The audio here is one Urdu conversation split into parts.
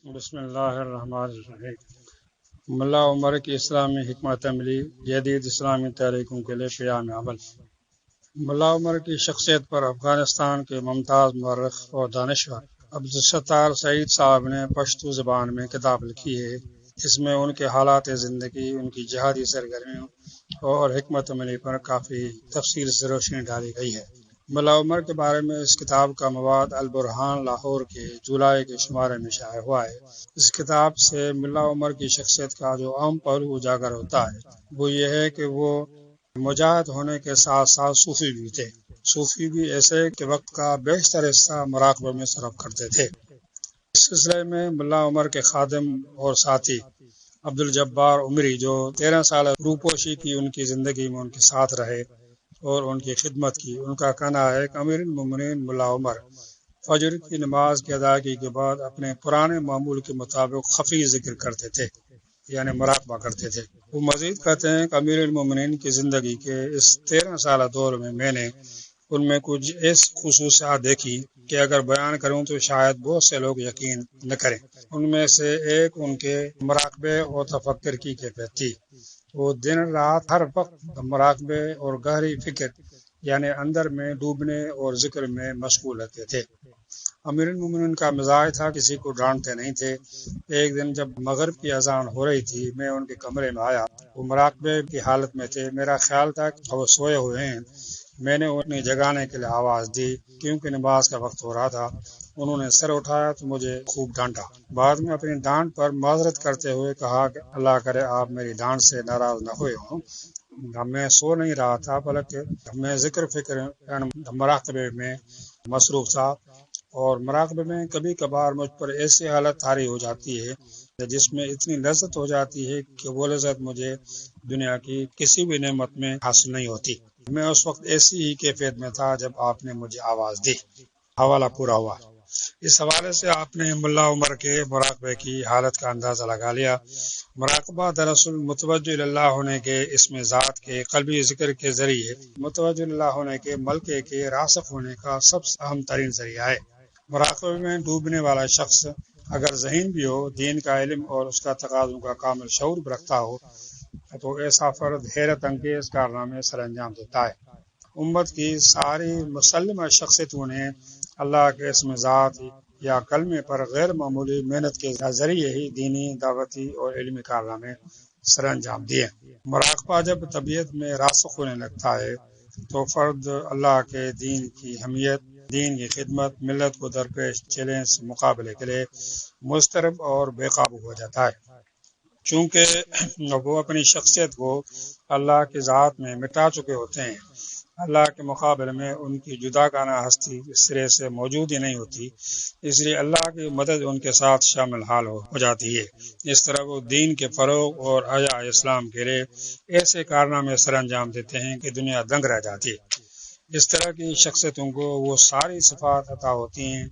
بسم اللہ الرحمن الرحیم۔ ملا عمر کی اسلامی حکمت عملی جدید اسلامی تحریکوں کے لیے قیام عمل۔ ملا عمر کی شخصیت پر افغانستان کے ممتاز مورخ اور دانشور عبدالستار سعید صاحب نے پشتو زبان میں کتاب لکھی ہے۔ اس میں ان کے حالات زندگی، ان کی جہادی سرگرمیوں اور حکمت عملی پر کافی تفصیل سے روشنی ڈالی گئی ہے۔ ملا عمر کے بارے میں اس کتاب کا مواد البرہان لاہور کے جولائی کے شمارے میں شائع ہوا ہے۔ اس کتاب سے ملا عمر کی شخصیت کا جو اہم پہلو اجاگر ہوتا ہے وہ یہ ہے کہ وہ مجاہد ہونے کے ساتھ ساتھ صوفی بھی تھے۔ صوفی بھی ایسے کہ وقت کا بیشتر حصہ مراقبہ میں صرف کرتے تھے۔ اس سلسلے میں ملا عمر کے خادم اور ساتھی عبدالجبار عمری جو 13 سال روپوشی کی ان کی زندگی میں ان کے ساتھ رہے اور ان کی خدمت کی، ان کا کہنا ہے کہ امیر المومنین ملا عمر فجر کی نماز کی ادائیگی کے بعد اپنے پرانے معمول کے مطابق خفی ذکر کرتے تھے، یعنی مراقبہ کرتے تھے۔ وہ مزید کہتے ہیں کہ امیر المومنین کی زندگی کے اس 13 سالہ دور میں نے ان میں کچھ ایسی خصوصیات دیکھی کہ اگر بیان کروں تو شاید بہت سے لوگ یقین نہ کریں۔ ان میں سے ایک ان کے مراقبے اور تفکر کی کیفیت تھی۔ وہ دن رات ہر وقت مراقبے اور گہری فکر یعنی اندر میں ڈوبنے اور ذکر میں مشغول رہتے تھے۔ امیر المومنین کا مزاج تھا کسی کو ڈانٹتے نہیں تھے۔ ایک دن جب مغرب کی اذان ہو رہی تھی، میں ان کے کمرے میں آیا۔ وہ مراقبے کی حالت میں تھے۔ میرا خیال تھا کہ وہ سوئے ہوئے ہیں۔ میں نے انہیں جگانے کے لیے آواز دی کیونکہ نماز کا وقت ہو رہا تھا۔ انہوں نے سر اٹھایا تو مجھے خوب ڈانٹا۔ بعد میں اپنی ڈانٹ پر معذرت کرتے ہوئے کہا کہ اللہ کرے آپ میری ڈانٹ سے ناراض نہ ہوئے ہوں۔ میں سو نہیں رہا تھا بلکہ میں ذکر فکر یعنی مراقبے میں مصروف تھا، اور مراقبے میں کبھی کبھار مجھ پر ایسی حالت طاری ہو جاتی ہے جس میں اتنی لذت ہو جاتی ہے کہ وہ لذت مجھے دنیا کی کسی بھی نعمت میں حاصل نہیں ہوتی۔ میں اس وقت ایسی ہی کیفیت میں تھا جب آپ نے مجھے آواز دی۔ حوالہ پورا ہوا۔ اس حوالے سے آپ نے ملا عمر کے مراقبے کی حالت کا اندازہ لگا لیا۔ مراقبہ دراصل متوجہ اللہ ہونے کے اسم ذات کے قلبی ذکر کے ذریعے متوجہ اللہ ہونے کے ملکے کے راسخ ہونے کا سب سے اہم ترین ذریعہ ہے۔ مراقبے میں ڈوبنے والا شخص اگر ذہین بھی ہو، دین کا علم اور اس کا تقاضوں کا کامل شعور بھی رکھتا ہو تو ایسا فرد حیرت انگیز کارنامے سر انجام دیتا ہے۔ امت کی ساری مسلمہ شخصیتوں نے اللہ کے اسم ذات یا کلمے پر غیر معمولی محنت کے ذریعے ہی دینی، دعوتی اور علمی کارنامے سر انجام دیے۔ مراقبہ جب طبیعت میں راسخ ہونے لگتا ہے تو فرد اللہ کے دین کی حمیت، دین کی خدمت، ملت کو درپیش چیلنج سے مقابلے کے لیے مضطرب اور بے قابو ہو جاتا ہے۔ چونکہ وہ اپنی شخصیت کو اللہ کی ذات میں مٹا چکے ہوتے ہیں، اللہ کے مقابلے میں ان کی جداگانہ ہستی اس سرے سے موجود ہی نہیں ہوتی، اس لیے اللہ کی مدد ان کے ساتھ شامل حال ہو جاتی ہے۔ اس طرح وہ دین کے فروغ اور احیاء اسلام کے لیے ایسے کارنامے سر انجام دیتے ہیں کہ دنیا دنگ رہ جاتی ہے۔ اس طرح کی شخصیتوں کو وہ ساری صفات عطا ہوتی ہیں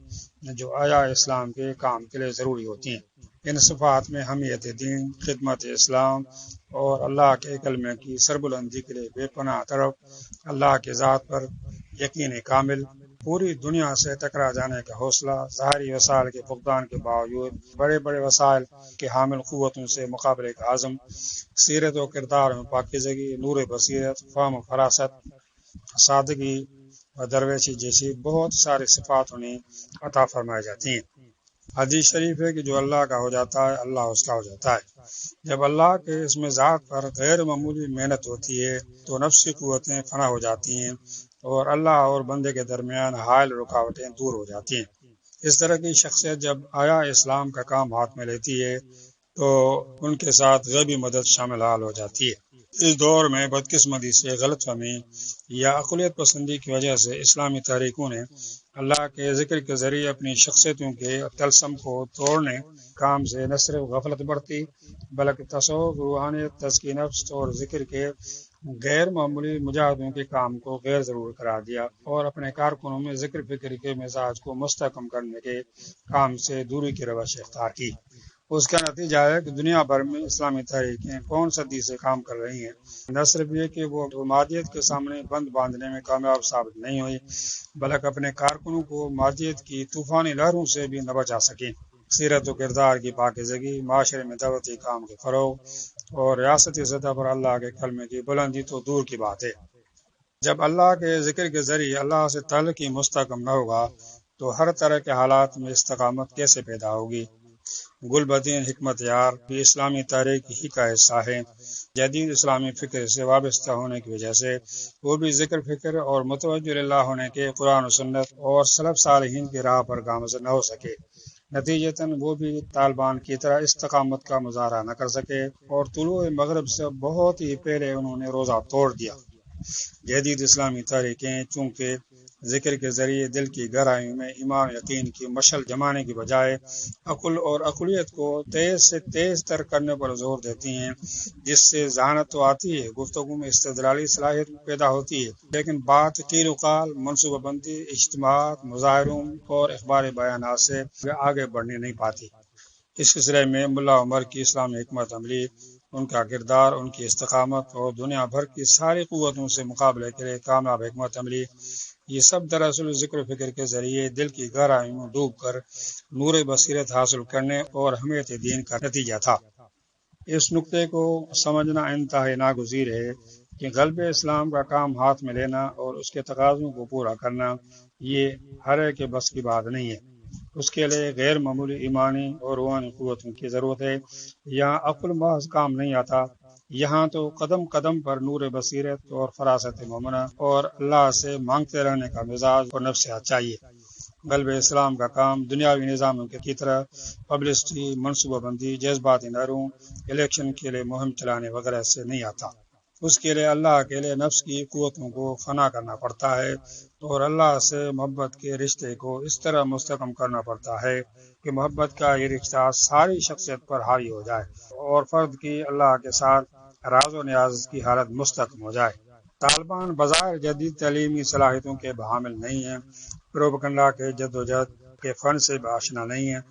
جو احیاء اسلام کے کام کے لیے ضروری ہوتی ہیں۔ ان صفات میں حمیت دین، خدمت اسلام اور اللہ کے کلمے کی سربلندی کے لیے بے پناہ طرف، اللہ کی ذات پر یقین کامل، پوری دنیا سے ٹکرا جانے کا حوصلہ، ظاہری وسائل کے فقدان کے باوجود بڑے بڑے وسائل کے حامل قوتوں سے مقابلے کا عزم، سیرت و کردار میں پاکیزگی، نور بصیرت، فہم و فراست، سادگی و درویشی جیسی بہت ساری صفات انہیں عطا فرمائی جاتی ہیں۔ حدیث شریف ہے کہ جو اللہ کا ہو جاتا ہے اللہ اس کا ہو جاتا ہے۔ جب اللہ کے اسم ذات پر غیر معمولی محنت ہوتی ہے تو نفسی قوتیں فنا ہو جاتی ہیں اور اللہ اور بندے کے درمیان حائل رکاوٹیں دور ہو جاتی ہیں۔ اس طرح کی شخصیت جب آیا اسلام کا کام ہاتھ میں لیتی ہے تو ان کے ساتھ غیبی مدد شامل حال ہو جاتی ہے۔ اس دور میں بدقسمتی سے غلط فہمی یا اقلیت پسندی کی وجہ سے اسلامی تحریکوں نے اللہ کے ذکر کے ذریعے اپنی شخصیتوں کے طلسم کو توڑنے کام سے نہ صرف غفلت برتی بلکہ تصوف، روحانیت، تزکیہ نفس اور ذکر کے غیر معمولی مجاہدوں کے کام کو غیر ضرور قرار دیا اور اپنے کارکنوں میں ذکر فکر کے مزاج کو مستحکم کرنے کے کام سے دوری کی روش اختیار کی۔ اس کا نتیجہ ہے کہ دنیا بھر میں اسلامی تحریکیں کون صدی سے کام کر رہی ہیں۔ نہ صرف یہ کہ وہ مادیت کے سامنے بند باندھنے میں کامیاب ثابت نہیں ہوئی بلکہ اپنے کارکنوں کو مادیت کی طوفانی لہروں سے بھی نہ بچا سکیں۔ سیرت و کردار کی پاکیزگی، معاشرے میں دعوتی کام کے فروغ اور ریاستی سطح پر اللہ کے کلمے کی بلندی تو دور کی بات ہے۔ جب اللہ کے ذکر کے ذریعے اللہ سے تعلق ہی مستحکم نہ ہوگا تو ہر طرح کے حالات میں استقامت کیسے پیدا ہوگی؟ گل بدین حکمت یار بھی اسلامی تاریخ ہی کا حصہ ہے۔ جدید اسلامی فکر سے وابستہ ہونے کی وجہ سے وہ بھی ذکر فکر اور متوجہ اللہ ہونے کے قرآن و سنت اور سلف صالحین کی راہ پر گامزن نہ ہو سکے، نتیجتاً وہ بھی طالبان کی طرح استقامت کا مظاہرہ نہ کر سکے اور طلوع مغرب سے بہت ہی پہلے انہوں نے روزہ توڑ دیا۔ جدید اسلامی تاریخیں چونکہ ذکر کے ذریعے دل کی گہرائیوں میں ایمان و یقین کی مشعل جمانے کی بجائے عقل اور عقلیت کو تیز سے تیز تر کرنے پر زور دیتی ہیں، جس سے ذہانت تو آتی ہے، گفتگو میں استدلالی صلاحیت پیدا ہوتی ہے، لیکن بات قیل و قال، منصوبہ بندی، اجتماعات، مظاہروں اور اخبار بیانات سے آگے بڑھنے نہیں پاتی۔ اس سلسلے میں ملا عمر کی اسلامی حکمت عملی، ان کا کردار، ان کی استقامت اور دنیا بھر کی ساری قوتوں سے مقابلے کے لیے کامیاب حکمت عملی، یہ سب دراصل ذکر و فکر کے ذریعے دل کی گہرائیوں میں ڈوب کر نور بصیرت حاصل کرنے اور حمیت دین کا نتیجہ تھا۔ اس نقطے کو سمجھنا انتہائی ناگزیر ہے کہ غلبہ اسلام کا کام ہاتھ میں لینا اور اس کے تقاضوں کو پورا کرنا یہ ہر ایک کے بس کی بات نہیں ہے۔ اس کے لیے غیر معمولی ایمانی اور روحانی قوتوں کی ضرورت ہے۔ یہاں عقل محض کام نہیں آتا، یہاں تو قدم قدم پر نور بصیرت اور فراست مومنہ اور اللہ سے مانگتے رہنے کا مزاج اور نفسیات چاہیے۔ غلبہ اسلام کا کام دنیاوی نظاموں کی طرح پبلسٹی، منصوبہ بندی، جذباتی نعروں، الیکشن کے لیے مہم چلانے وغیرہ سے نہیں آتا۔ اس کے لیے اللہ کے لیے نفس کی قوتوں کو فنا کرنا پڑتا ہے اور اللہ سے محبت کے رشتے کو اس طرح مستحکم کرنا پڑتا ہے کہ محبت کا یہ رشتہ ساری شخصیت پر حاوی ہو جائے اور فرد کی اللہ کے ساتھ راز و نیاز کی حالت مستحکم ہو جائے۔ طالبان بظاہر جدید تعلیمی صلاحیتوں کے حامل نہیں ہیں، پروپیگنڈا کے جدوجہد کے فن سے آشنا نہیں ہیں،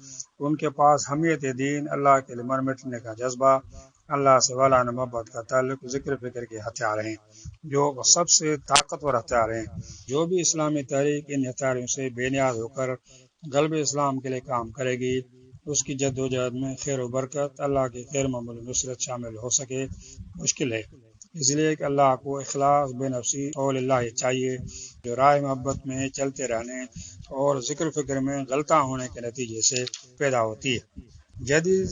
ان کے پاس حمیت دین، اللہ کے لیے مر مٹنے کا جذبہ، اللہ سے والا محبت کا تعلق، ذکر فکر کے ہتھیار ہیں جو سب سے طاقتور ہتھیار ہیں۔ جو بھی اسلامی تحریک ان ہتھیاروں سے بے نیاز ہو کر غلبہ اسلام کے لیے کام کرے گی، اس کی جد و جہد میں خیر و برکت، اللہ کی غیر معمولی نصرت شامل ہو سکے مشکل ہے۔ اس لیے کہ اللہ کو اخلاص، بے نفسی اور اللہ چاہیے، جو راہ محبت میں چلتے رہنے اور ذکر فکر میں غلطہ ہونے کے نتیجے سے پیدا ہوتی ہے۔ جدید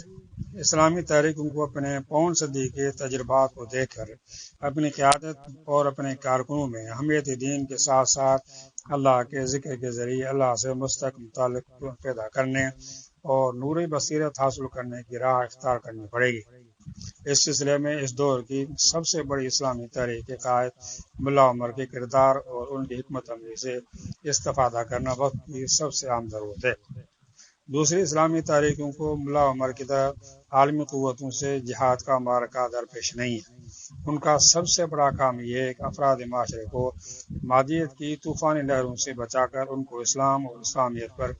اسلامی تحریکوں کو اپنے پون صدی کے تجربات کو دیکھ کر اپنی قیادت اور اپنے کارکنوں میں حمیت دین کے ساتھ ساتھ اللہ کے ذکر کے ذریعے اللہ سے مستقیم تعلق پیدا کرنے اور نوری بصیرت حاصل کرنے کی راہ اختیار کرنی پڑے گی۔ اس سلسلے میں اس دور کی سب سے بڑی اسلامی تحریک کے قائد ملا عمر کے کردار اور ان کی حکمت عملی سے استفادہ کرنا وقت کی سب سے عام ضرورت ہے۔ دوسری اسلامی تاریخوں کو ملا عمر کی طرح عالمی قوتوں سے جہاد کا معرکہ درپیش نہیں ہے۔ ان کا سب سے بڑا کام یہ ہے کہ افراد معاشرے کو مادیت کی طوفانی لہروں سے بچا کر ان کو اسلام اور اسلامیت پر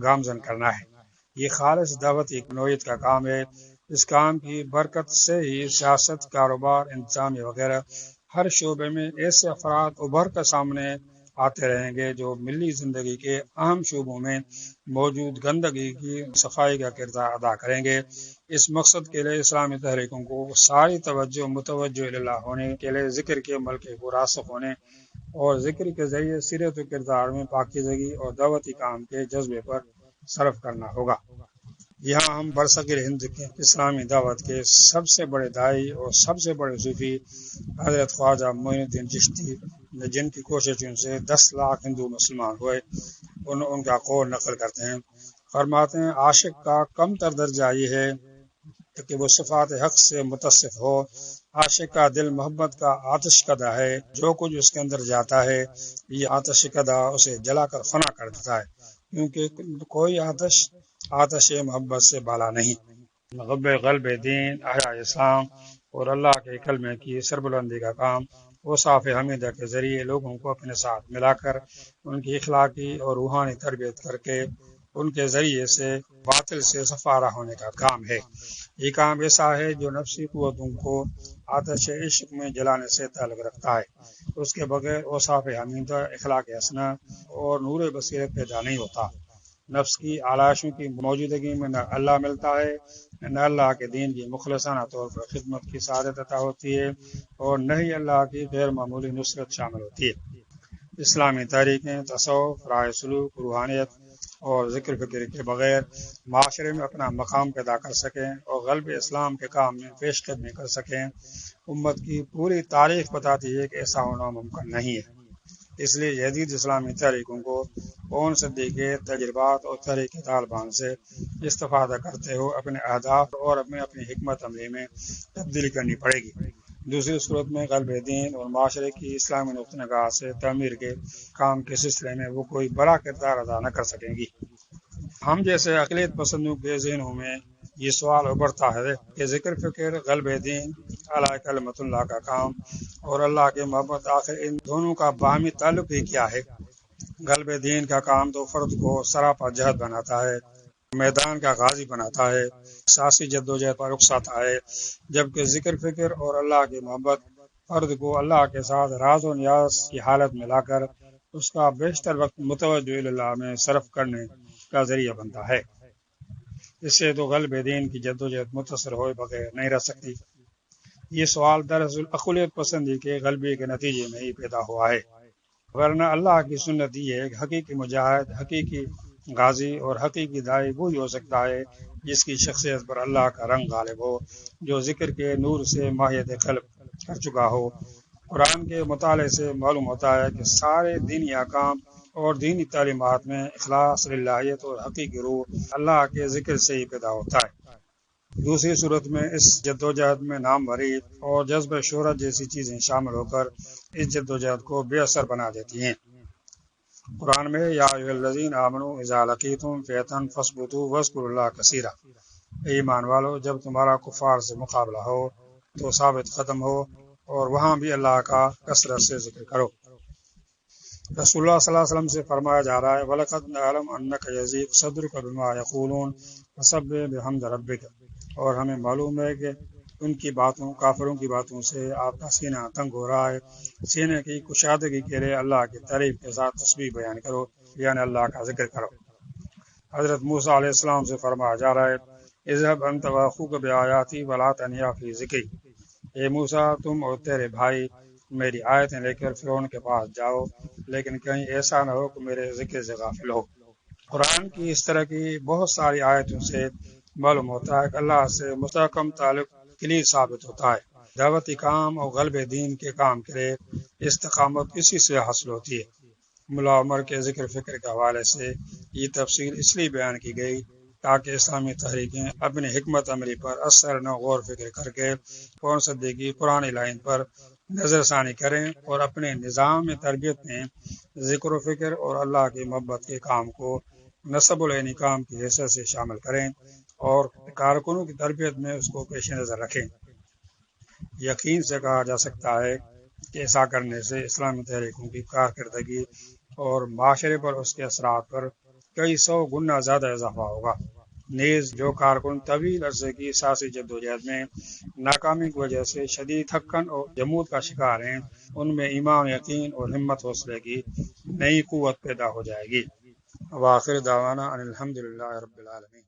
گامزن کرنا ہے۔ یہ خالص دعوتی نوعیت کا کام ہے۔ اس کام کی برکت سے ہی سیاست، کاروبار، انتظامیہ وغیرہ ہر شعبے میں ایسے افراد ابھر کر سامنے آتے رہیں گے جو ملی زندگی کے اہم شعبوں میں موجود گندگی کی صفائی کا کردار ادا کریں گے۔ اس مقصد کے لیے اسلامی تحریکوں کو ساری توجہ متوجہ اللہ ہونے کے لیے ذکر کے ملکے کو راسخ ہونے اور ذکر کے ذریعے سیرت و کردار میں پاکیزگی اور دعوتی کام کے جذبے پر صرف کرنا ہوگا۔ یہاں ہم برصغیر ہند کے اسلامی دعوت کے سب سے بڑے داعی اور سب سے بڑے صوفی حضرت خواجہ معین الدین چشتی، جن کی کوششوں سے 10 لاکھ ہندو مسلمان ہوئے، ان کا قول نقل کرتے ہیں۔ فرماتے ہیں عاشق کا کم تر درجہ یہ ہے کہ وہ صفات حق سے متصف ہو۔ عاشق کا دل محبت کا آتش کدہ ہے، جو کچھ اس کے اندر جاتا ہے یہ آتش کدہ اسے جلا کر فنا کر دیتا ہے، کیونکہ کوئی آتش محبت سے بالا نہیں۔ غلب دین، احیاء اسلام اور اللہ کے کلمے کی سربلندی کا کام اوصاف حمیدہ کے ذریعے لوگوں کو اپنے ساتھ ملا کر ان کی اخلاقی اور روحانی تربیت کر کے ان کے ذریعے سے باطل سے صفارہ ہونے کا کام ہے۔ یہ کام ایسا ہے جو نفسی قوتوں کو آتش عشق میں جلانے سے تعلق رکھتا ہے۔ اس کے بغیر اوصاف حمیدہ، اخلاق حسنہ اور نور بصیرت پیدا نہیں ہوتا۔ نفس کی علائشوں کی موجودگی میں نہ اللہ ملتا ہے، نہ اللہ کے دین کی مخلصانہ طور پر خدمت کی سعادت عطا ہوتی ہے، اور نہ ہی اللہ کی غیر معمولی نصرت شامل ہوتی ہے۔ اسلامی تحریکیں تصوف، رائے سلوک، روحانیت اور ذکر فکر کے بغیر معاشرے میں اپنا مقام پیدا کر سکیں اور غلب اسلام کے کام میں پیش قدمی کر سکیں، امت کی پوری تاریخ بتاتی ہے کہ ایسا ہونا ممکن نہیں ہے۔ اس لیے جدید اسلامی تحریکوں کو 5 صدی کے تجربات اور تحریک طالبان سے استفادہ کرتے ہوئے اپنے اہداف اور اپنی حکمت عملی میں تبدیلی کرنی پڑے گی۔ دوسری صورت میں غلب دین اور معاشرے کی اسلامی نقطہ نگاہ سے تعمیر کے کام کے سلسلے میں وہ کوئی بڑا کردار ادا نہ کر سکیں گی۔ ہم جیسے اقلیت پسندوں کے ذہنوں میں یہ سوال ابھرتا ہے کہ ذکر فکر، غلب دین، اعلی کلمت اللہ کا کام اور اللہ کی محبت، آخر ان دونوں کا باہمی تعلق ہی کیا ہے؟ غلب دین کا کام تو فرد کو سراپا جہد بناتا ہے، میدان کا غازی بناتا ہے، سیاسی جدوجہد پر اکساتا ہے، جبکہ ذکر فکر اور اللہ کی محبت فرد کو اللہ کے ساتھ راز و نیاز کی حالت میں لا کر اس کا بیشتر وقت متوجہ اللہ میں صرف کرنے کا ذریعہ بنتا ہے۔ اس سے تو غلب دین کی جدوجہد متصر ہوئے بغیر نہیں رہ سکتی۔ یہ سوال دراصل اقلیت پسندی کے غلبے کے نتیجے میں ہی پیدا ہوا ہے، ورنہ اللہ کی سنت یہ ہے کہ حقیقی مجاہد، حقیقی غازی اور حقیقی داعی وہی ہو سکتا ہے جس کی شخصیت پر اللہ کا رنگ غالب ہو، جو ذکر کے نور سے ماہیت قلب کر چکا ہو۔ قرآن کے مطالعے سے معلوم ہوتا ہے کہ سارے دینی احکام اور دینی تعلیمات میں اخلاص، للہیت اور حقیقی روح اللہ کے ذکر سے ہی پیدا ہوتا ہے۔ دوسری صورت میں اس جدوجہد میں نام وری اور جذب شہرت جیسی چیزیں شامل ہو کر اس جدوجہد کو بے اثر بنا دیتی ہیں۔ قرآن میں یا ایھا الذین آمنوا اذا لقیتم فئۃ فاثبتوا واذکروا اللہ کثیرا، ایمان والو جب تمہارا کفار سے مقابلہ ہو تو ثابت قدم ہو اور وہاں بھی اللہ کا کثرت سے ذکر کرو۔ رسول اللہ صلی اللہ علیہ وسلم سے فرمایا جا رہا ہے وَلَقَدْ نَعْلَمُ أَنَّكَ يَضِيقُ صَدْرُكَ بِمَا يَقُولُونَ فَسَبِّحْ بِحَمْدِ رَبِّكَ، اور ہمیں معلوم ہے کہ ان کی باتوں، کافروں کی باتوں سے آپ کا سینہ تنگ ہو رہا ہے۔ سینے کی کشادگی کے لیے اللہ کی تعریف کے ساتھ تسبیح بیان کرو، یعنی اللہ کا ذکر کرو۔ حضرت موسیٰ علیہ السلام سے فرمایا جا رہا ہے اذهب انت واخوك بآیاتی ولا تنیا فی ذکری، اے موسیٰ تم اور تیرے بھائی میری آیتیں لے کر فرعون کے پاس جاؤ، لیکن کہیں ایسا نہ ہو کہ میرے ذکر سے غافل ہو۔ قرآن کی اس طرح کی بہت ساری آیتوں سے معلوم ہوتا ہے کہ اللہ سے مستحکم تعلق کلید ثابت ہوتا ہے۔ دعوتی کام اور غلب دین کے کام کے لیے استقامت اسی سے حاصل ہوتی ہے۔ ملا عمر کے ذکر فکر کے حوالے سے یہ تفصیل اس لیے بیان کی گئی تاکہ اسلامی تحریکیں اپنی حکمت عملی پر اثر نہ غور فکر کر کے 5 صدی کی پرانی لائن پر نظر ثانی کریں اور اپنے نظام تربیت میں ذکر و فکر اور اللہ کی محبت کے کام کو نصب العینی کام کی حیثیت سے شامل کریں اور کارکنوں کی تربیت میں اس کو پیش نظر رکھیں۔ یقین سے کہا جا سکتا ہے کہ ایسا کرنے سے اسلامی تحریکوں کی کارکردگی اور معاشرے پر اس کے اثرات پر کئی 100 گنا زیادہ اضافہ ہوگا۔ نیز جو کارکن طویل عرصے کی سیاسی جدوجہد میں ناکامی کی وجہ سے شدید تھکن اور جمود کا شکار ہیں، ان میں ایمان، یقین اور ہمت حوصلے کی نئی قوت پیدا ہو جائے گی۔ وآخر دعوانا ان الحمد للہ رب العالمین۔